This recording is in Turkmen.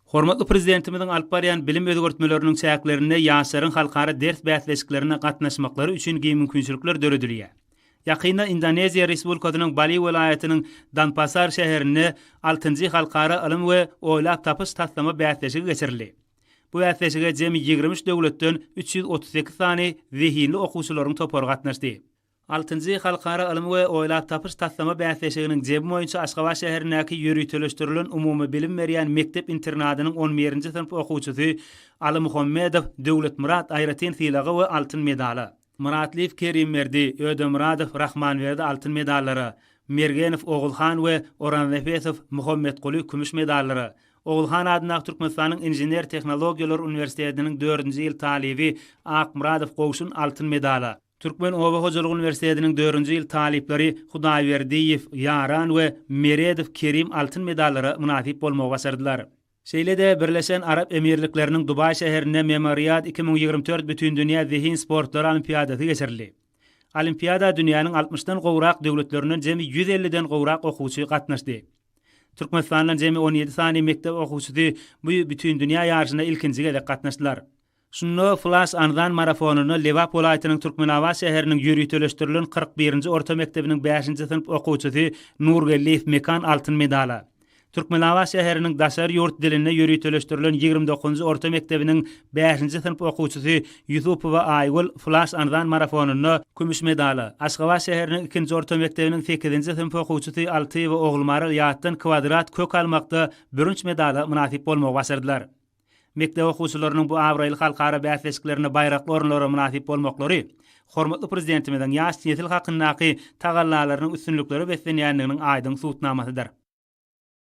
Hormatly prezidentimizin alyp barýan bilim özgörtmeleriniň çäklerine ýaşlaryň halkara ders bäsleşiklerine gatnaşmaklary üçin mümkinçilikler döredilýär. Ýakynda Indoneziýa Respublikasynyň Bali welaýatynyň Denpasar şäherine 6-njy halkara ilm we oýlap tapyş taslama bäsleşigi geçirildi. Bu bäsleşige jemi 23 döwletden 338 sany zihinli okuwçylaryň topary gatnaşdy. 6-njy halkara ilm we oýlap tapyş taslama bäsleşiginiň jemi boýunça Aşgabat şäherindäki ýürütülüşdirilen umumy bilim berýän mektep internatynyň 11-nji sinf okuwçysy Ali Muhammedow Döwlet Murat Aýratyn sylagy we altyn medali. Muratliw Kerim Merdi, Ödem Muradow Rahmanberdi altyn medallary, Mergenov Ogulhan we Orhan Nefesow Muhammed Quly kümüş medallary. Ogulhan adyna Türkmenistanyň Injener Tehnologiýalar Universitetiniň 4-nji ýyl talibi Ak Muradow Gowşun altyn medali. Türkmen Owa Hojalyk Universitetiniň 4-nji ýyl talipleri Hudaýberdiýew Yaran we Meredow Kerim altyn medallary munasip bolmagy başardylar. Şeýle-de Birleşen Arap Emirlikleriniň Dubai şäherine Memorial 2024 bütün dünýä zihin sportlary olimpiadasy geçirildi. Olimpiada dünýäniň 60-dan gowrak döwletlerinden jemi 150-den gowrak okuwçy gatnaşdy. Türkmenistanyň jemi 17 sany mektep okuwçysy bu bütün dünýä ýarşyna ilkinji gelek gatnaşdylar. Şunno Flash Andan marafonuny Lewap welaýatynyň Türkmenawa şäheriniň ýürütülüşdirilen 41-nji orta mektebiniň 5-nji sinf okuwçysy Nurgelliýew Mekan altyn medali. Türkmenawa şäheriniň daşary ýurt diline ýürütülüşdirilen 29-njy orta mektebiniň 5-nji sinf okuwçysy Yusupowa Aýgul Flash Andan marafonuny kümüş medali. Aşgabat şäheriniň 2-nji orta mektebiniň 8-nji sinf okuwçysy Altyýew Oglmary ýatdan kvadrat kök almakda 1-nji medali munasip bolmagy başardylar. Mektep okuwçylarynyň bu awraýly halkara bäsleşiklerine baýrakly orunlara munasip bolmaklary hormatly prezidentimiziň ýaş nesil hakyndaky tagallalarynyň üstünlikleri beslenýändiginiň aýdyn suwtnamasydyr.